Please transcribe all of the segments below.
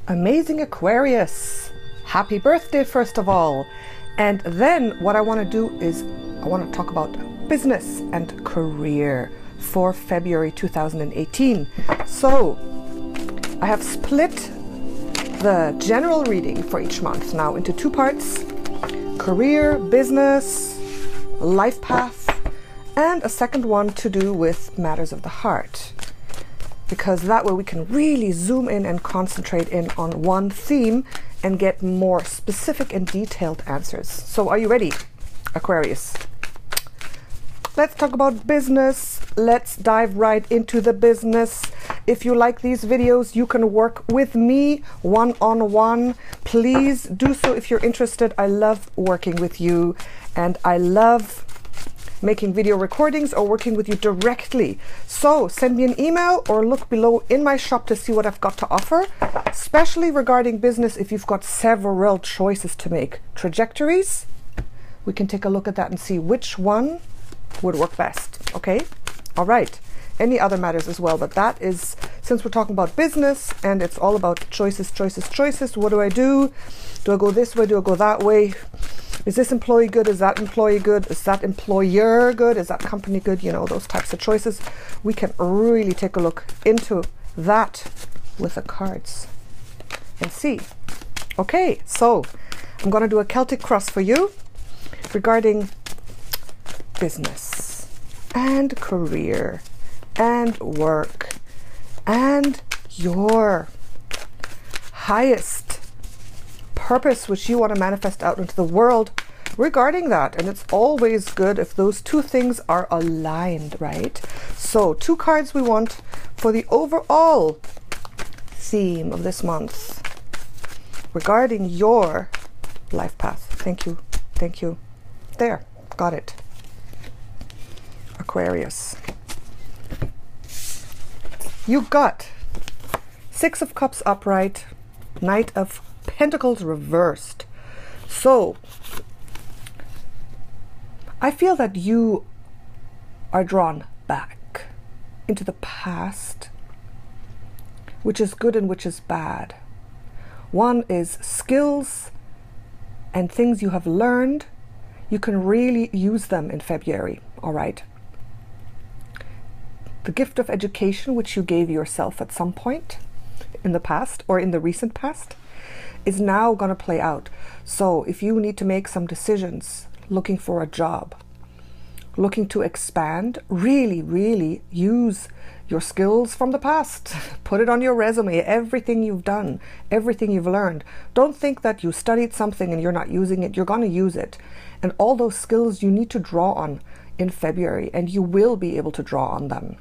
Amazing Aquarius, happy birthday first of all. And then what I want to do is I want to talk about business and career for February 2018. So I have split the general reading for each month now into two parts: career, business, life path, and a second one to do with matters of the heart, because that way we can really zoom in and concentrate in on one theme and get more specific and detailed answers. So are you ready, Aquarius? Let's talk about business. Let's dive right into the business. If you like these videos, you can work with me one-on-one. Please do so if you're interested. I love working with you, and I love making video recordings or working with you directly. So send me an email or look below in my shop to see what I've got to offer, especially regarding business. If you've got several choices to make, trajectories, we can take a look at that and see which one would work best. Okay, all right, any other matters as well, but that is, since we're talking about business and it's all about choices. What do I do? Do I go this way? Do I go that way? Is this employee good? Is that employee good? Is that employer good? Is that company good? You know, those types of choices. We can really take a look into that with the cards and see. Okay, so I'm going to do a Celtic cross for you regarding business and career and work and your highest purpose which you want to manifest out into the world regarding that. And it's always good if those two things are aligned, right? So two cards we want for the overall theme of this month regarding your life path. Thank you. There, got it. Aquarius, you got Six of Cups upright, Knight of Pentacles reversed. So I feel that you are drawn back into the past, which is good and which is bad. One is skills and things you have learned. You can really use them in February, all right? The gift of education, which you gave yourself at some point in the past or in the recent past, is now going to play out. So if you need to make some decisions, looking for a job, looking to expand, really use your skills from the past. Put it on your resume, everything you've done, everything you've learned. Don't think that you studied something and you're not using it. You're going to use it. And all those skills you need to draw on in February, and you will be able to draw on them.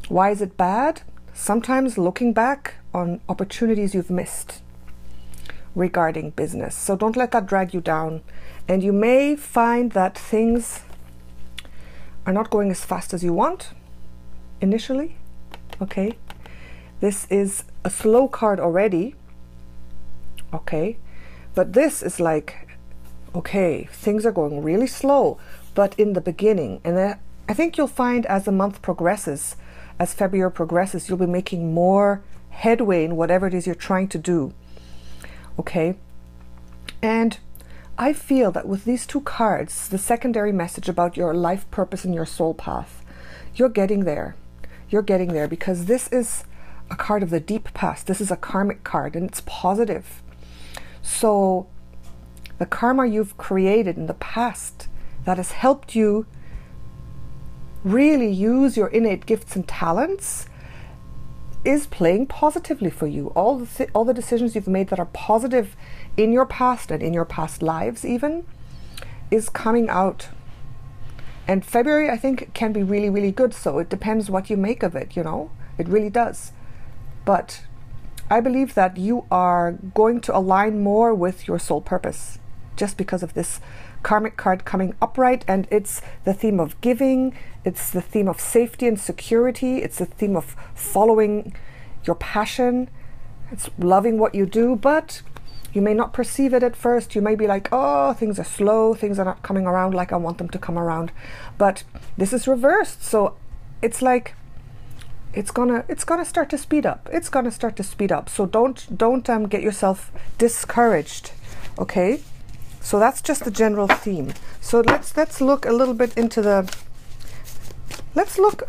Why is it bad? Sometimes looking back on opportunities you've missed regarding business. So don't let that drag you down. And you may find that things are not going as fast as you want initially. Okay, this is a slow card already. Okay, but this is like, okay, things are going really slow, but in the beginning. And I think you'll find as the month progresses, as February progresses, you'll be making more headway in whatever it is you're trying to do. Okay, and I feel that with these two cards, the secondary message about your life purpose and your soul path, you're getting there. You're getting there, because this is a card of the deep past. This is a karmic card, and it's positive. So the karma you've created in the past that has helped you really use your innate gifts and talents is playing positively for you. All the decisions you've made that are positive in your past and in your past lives even is coming out. And February, I think, can be really good. So it depends what you make of it, you know, it really does. But I believe that you are going to align more with your soul purpose just because of this karmic card coming upright. And it's the theme of giving, it's the theme of safety and security, it's the theme of following your passion, it's loving what you do. But you may not perceive it at first. You may be like, oh, things are slow, things are not coming around like I want them to come around. But this is reversed. So it's like it's gonna start to speed up. It's gonna start to speed up. So don't get yourself discouraged. Okay, so that's just the general theme. So let's look a little bit into let's look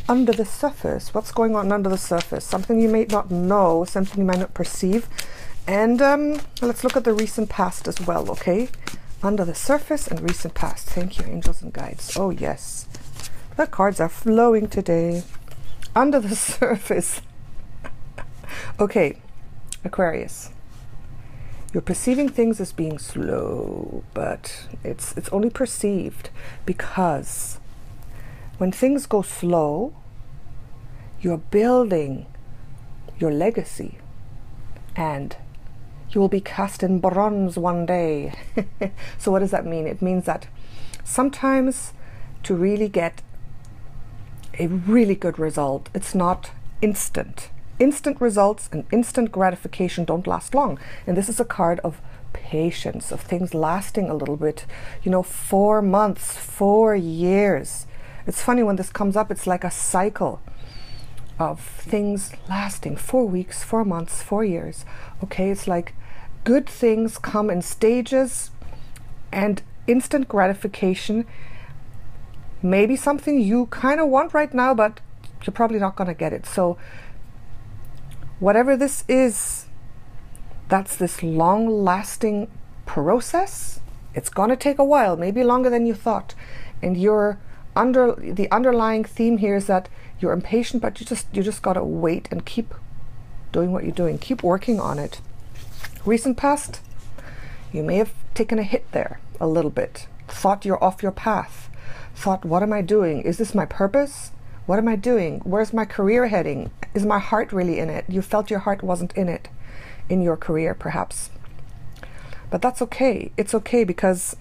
under the surface. What's going on under the surface? Something you may not know, something you might not perceive. And let's look at the recent past as well, okay? Under the surface and recent past. Thank you, angels and guides. Oh yes, the cards are flowing today. Under the surface. Okay, Aquarius. You're perceiving things as being slow, but it's only perceived because when things go slow, you're building your legacy, and you will be cast in bronze one day. So what does that mean? It means that sometimes to really get a really good result, it's not instant. Instant results and instant gratification don't last long. And this is a card of patience, of things lasting a little bit, you know, 4 months, 4 years. It's funny when this comes up, it's like a cycle of things lasting 4 weeks, 4 months, 4 years. Okay, it's like good things come in stages, and instant gratification, maybe something you kind of want right now, but you're probably not going to get it. So whatever this is, that's this long-lasting process. It's going to take a while, maybe longer than you thought. And the underlying theme here is that you're impatient, but you just got to wait and keep doing what you're doing. Keep working on it. Recent past, you may have taken a hit there a little bit. Thought you're off your path. Thought, what am I doing? Is this my purpose? What am I doing? Where's my career heading? Is my heart really in it? You felt your heart wasn't in it, in your career perhaps. But that's okay. It's okay, because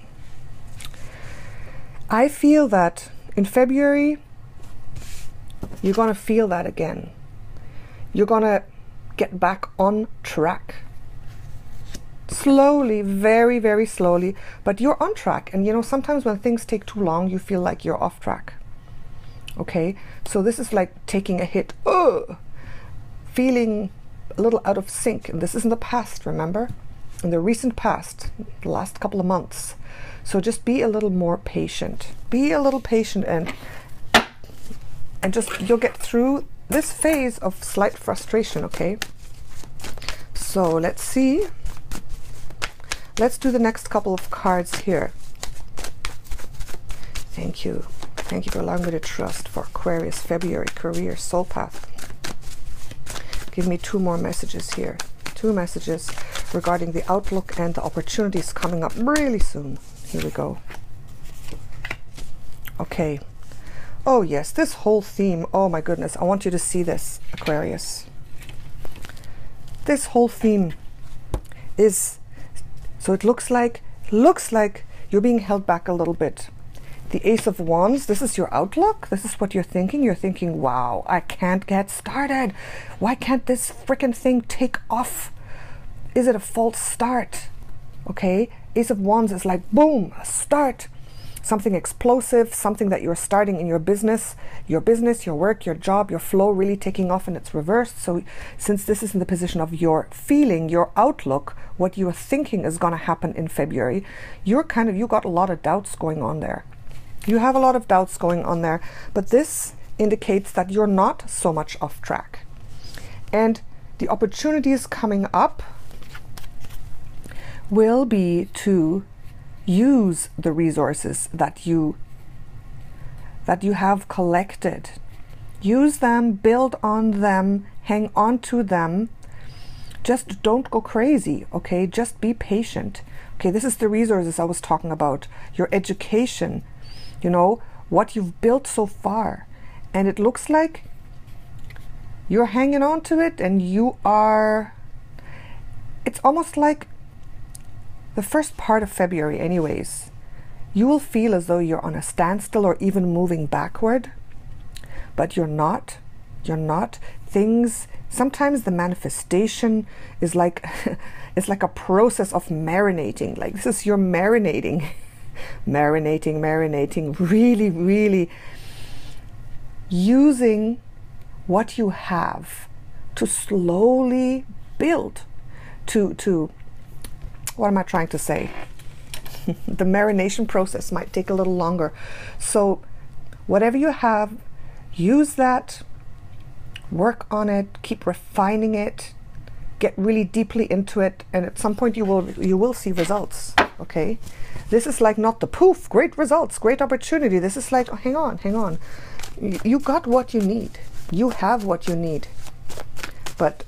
I feel that in February, you're going to feel that again. You're going to get back on track. Slowly, very, very slowly, but you're on track. And you know, sometimes when things take too long, you feel like you're off track. Okay, so this is like taking a hit, feeling a little out of sync. And this is in the past, remember? In the recent past, the last couple of months. So just be a little more patient. Be a little patient, and just, you'll get through this phase of slight frustration, okay? So let's see. Let's do the next couple of cards here. Thank you. Thank you for allowing me to trust for Aquarius, February, career, soul path. Give me 2 more messages here. 2 messages regarding the outlook and the opportunities coming up really soon. Here we go. Okay. Oh yes, this whole theme. Oh my goodness. I want you to see this, Aquarius. This whole theme is, so it looks like you're being held back a little bit. The Ace of Wands, this is your outlook. This is what you're thinking. You're thinking, wow, I can't get started. Why can't this freaking thing take off? Is it a false start? Okay, Ace of Wands is like, boom, a start. Something explosive, something that you're starting in your business, your work, your job, your flow really taking off, and it's reversed. So since this is in the position of your feeling, your outlook, what you're thinking is going to happen in February, you got a lot of doubts going on there. You have a lot of doubts going on there, but this indicates that you're not so much off track. And the opportunities coming up will be to use the resources that you have collected. Use them, build on them, hang on to them. Just don't go crazy, okay? Just be patient. Okay, this is the resources I was talking about. Your education, you know, what you've built so far. And it looks like you're hanging on to it, and it's almost like the first part of February anyways, you will feel as though you're on a standstill or even moving backward, but you're not. You're not. Things, sometimes the manifestation is like, it's like a process of marinating. Like this is your marinating, marinating, really, really using what you have, to slowly build, to what am I trying to say? The marination process might take a little longer. So whatever you have, use that, work on it, keep refining it, get really deeply into it, and at some point you will see results. Okay, this is like not the poof, great results, great opportunity. This is like, oh, hang on, you got what you need, you have what you need. But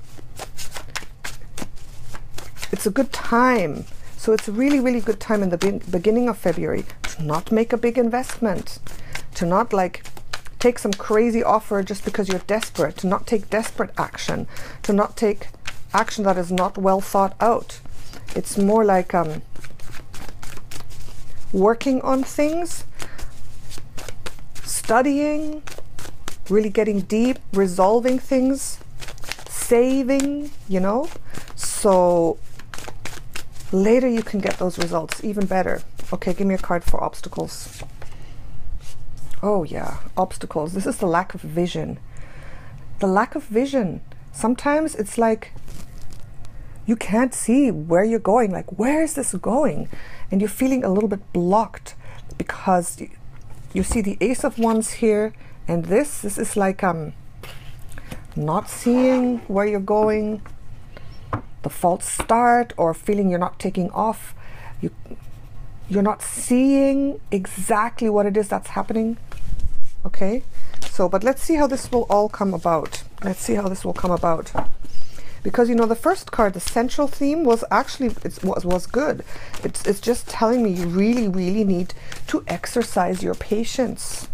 it's a good time. So it's a really, really good time in the beginning of February to not make a big investment, to not like take some crazy offer just because you're desperate, to not take desperate action, to not take action that is not well thought out. It's more like working on things, studying, really getting deep, resolving things, saving, you know. So later you can get those results even better. Okay, give me a card for obstacles. Oh yeah, obstacles. This is the lack of vision. The lack of vision. Sometimes it's like you can't see where you're going. Like, where is this going? And you're feeling a little bit blocked because you see the Ace of Wands here, and this is like not seeing where you're going, the false start, or feeling you're not taking off. You're not seeing exactly what it is that's happening. Okay, so but let's see how this will all come about. Let's see how this will come about. Because, you know, the first card, the central theme, was actually, was good. It's just telling me you really, really need to exercise your patience.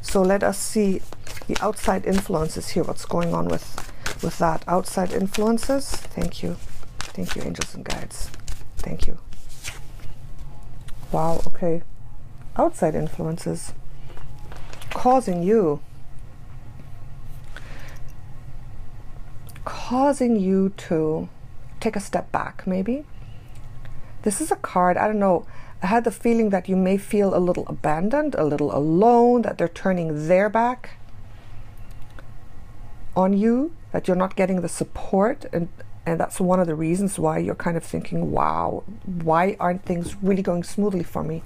So let us see the outside influences here. What's going on with that? Outside influences. Thank you. Thank you, angels and guides. Thank you. Wow, okay. Outside influences causing you to take a step back, maybe. This is a card, I don't know, I had the feeling that you may feel a little abandoned, a little alone, that they're turning their back on you, that you're not getting the support, and that's one of the reasons why you're kind of thinking, wow, why aren't things really going smoothly for me?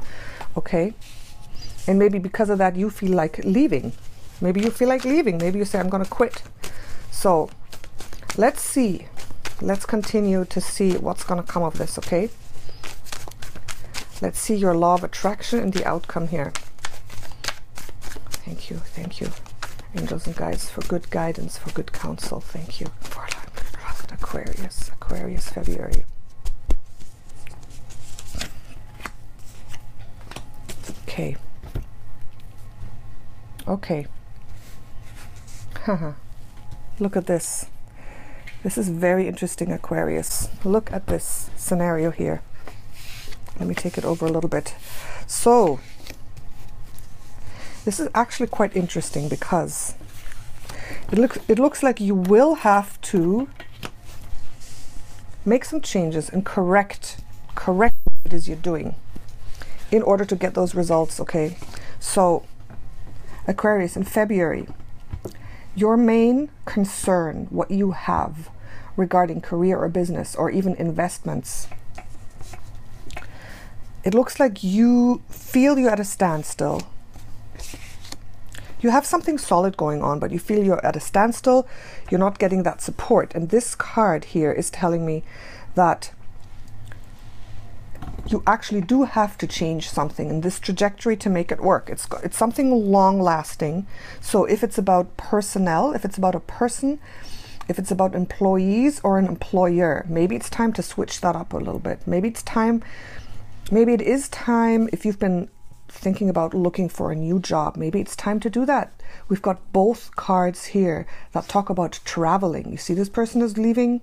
Okay, and maybe because of that you feel like leaving. Maybe you feel like leaving. Maybe you say, I'm going to quit. So let's see. Let's continue to see what's going to come of this, okay? Let's see your law of attraction and the outcome here. Thank you, angels and guides, for good guidance, for good counsel. Thank you for Aquarius, February. Okay. Okay. Haha. Look at this. This is very interesting, Aquarius. Look at this scenario here. Let me take it over a little bit. So, this is actually quite interesting because it looks like you will have to make some changes and correct what it is you're doing in order to get those results, okay? So, Aquarius, in February, your main concern, what you have regarding career or business or even investments, it looks like you feel you're at a standstill. You have something solid going on, but you feel you're at a standstill. You're not getting that support. And this card here is telling me that you actually do have to change something in this trajectory to make it work. It's something long lasting. So if it's about personnel, if it's about a person, if it's about employees or an employer, maybe it's time to switch that up a little bit. Maybe it is time, if you've been thinking about looking for a new job, maybe it's time to do that. We've got both cards here that talk about traveling. You see, this person is leaving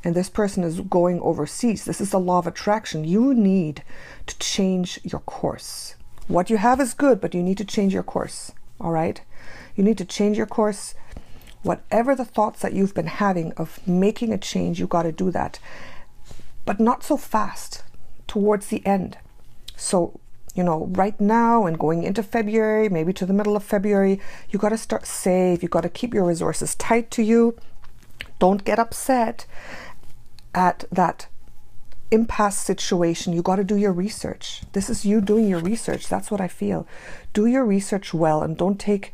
and this person is going overseas. This is the law of attraction. You need to change your course. What you have is good, but you need to change your course. All right? You need to change your course. Whatever the thoughts that you've been having of making a change, you got to do that. But not so fast, towards the end. So you know, right now and going into February, maybe to the middle of February, you got to start save. You got to keep your resources tight to you. Don't get upset at that impasse situation. You got to do your research. This is you doing your research. That's what I feel. Do your research well, and don't take,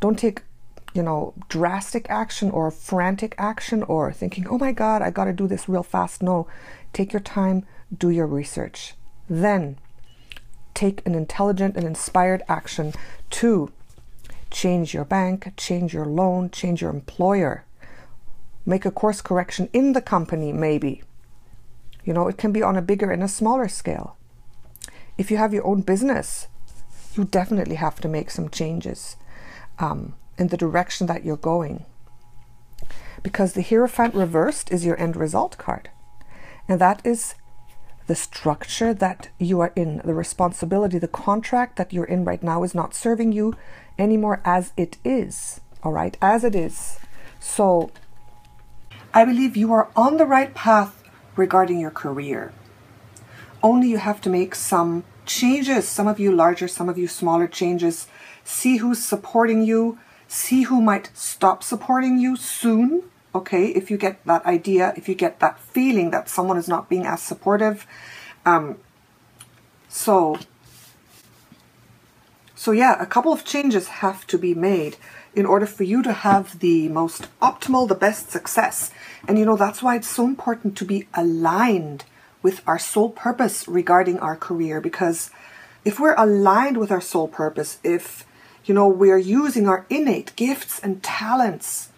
you know, drastic action or frantic action or thinking, oh my God, I got to do this real fast. No, take your time, do your research. Then take an intelligent and inspired action to change your bank, change your loan, change your employer, make a course correction in the company maybe. You know, it can be on a bigger and a smaller scale. If you have your own business, you definitely have to make some changes in the direction that you're going. Because the Hierophant reversed is your end result card. And that is the structure that you are in, the responsibility, the contract that you're in right now is not serving you anymore as it is. All right, as it is. So I believe you are on the right path regarding your career. Only you have to make some changes, some of you larger, some of you smaller changes. See who's supporting you, see who might stop supporting you soon. Okay, if you get that idea, if you get that feeling that someone is not being as supportive. So yeah, a couple of changes have to be made in order for you to have the most optimal, the best success. And you know, that's why it's so important to be aligned with our soul purpose regarding our career. Because if we're aligned with our soul purpose, if, you know, we're using our innate gifts and talents,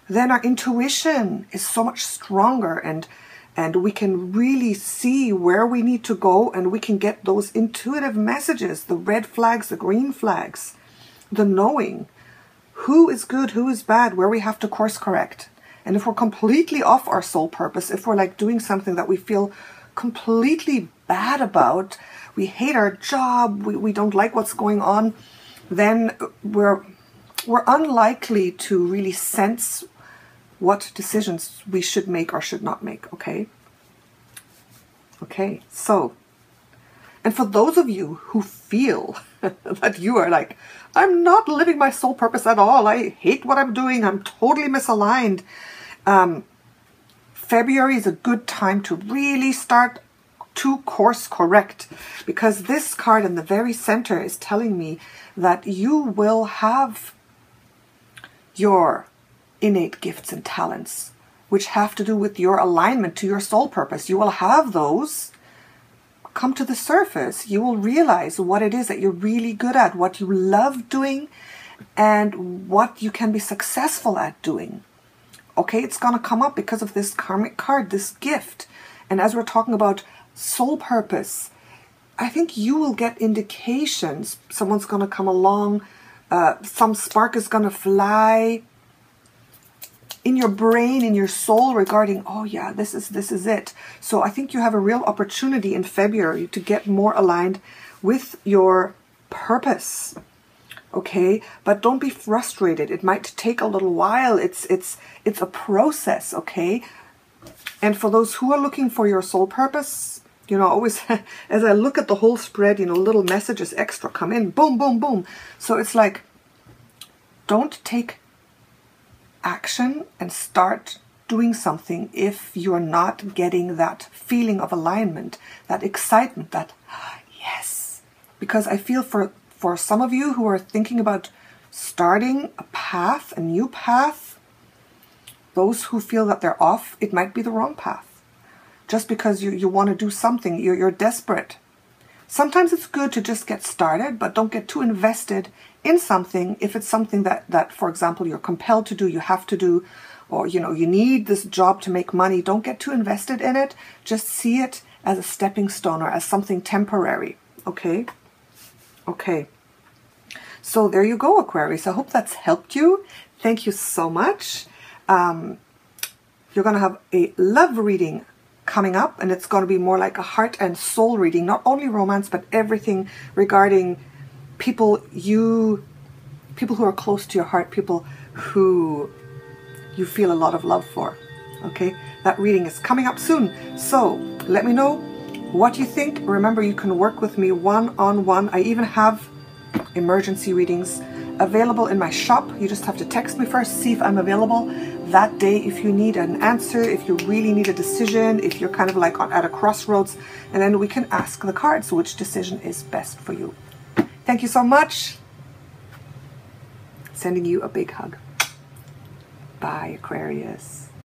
then our intuition is so much stronger, and we can really see where we need to go, and we can get those intuitive messages, the red flags, the green flags, the knowing who is good, who is bad, where we have to course correct. And if we're completely off our soul purpose, if we're like doing something that we feel completely bad about, we hate our job, we don't like what's going on, then we're unlikely to really sense what decisions we should make or should not make, okay? Okay, so, and for those of you who feel that you are like, I'm not living my soul purpose at all, I hate what I'm doing, I'm totally misaligned, February is a good time to really start to course correct, because this card in the very center is telling me that you will have your innate gifts and talents, which have to do with your alignment to your soul purpose. You will have those come to the surface. You will realize what it is that you're really good at, what you love doing, and what you can be successful at doing. Okay, it's going to come up because of this karmic card, this gift. And as we're talking about soul purpose, I think you will get indications. Someone's going to come along, some spark is going to fly in your brain, in your soul regarding, oh yeah, this is it. So I think you have a real opportunity in February to get more aligned with your purpose. Okay, but don't be frustrated. It might take a little while. It's a process, okay? And for those who are looking for your soul purpose, you know, always as I look at the whole spread, you know, little messages extra come in, boom, boom, boom. So it's like, don't take action and start doing something if you're not getting that feeling of alignment, that excitement, that yes. Because I feel for some of you who are thinking about starting a path, a new path, those who feel that they're off, it might be the wrong path. Just because you want to do something, you're desperate. Sometimes it's good to just get started, but don't get too invested in something if it's something that, for example, you're compelled to do, you have to do, or, you know, you need this job to make money. Don't get too invested in it. Just see it as a stepping stone or as something temporary, okay? Okay. So there you go, Aquarius. I hope that's helped you. Thank you so much. You're going to have a love reading coming up, and it's going to be more like a heart and soul reading, not only romance, but everything regarding people who are close to your heart, people who you feel a lot of love for. Okay, that reading is coming up soon. So let me know what you think. Remember, you can work with me one-on-one. I even have emergency readings available in my shop. You just have to text me first, see if I'm available that day if you need an answer, if you really need a decision, if you're kind of like at a crossroads, and then we can ask the cards which decision is best for you. Thank you so much. Sending you a big hug. Bye, Aquarius.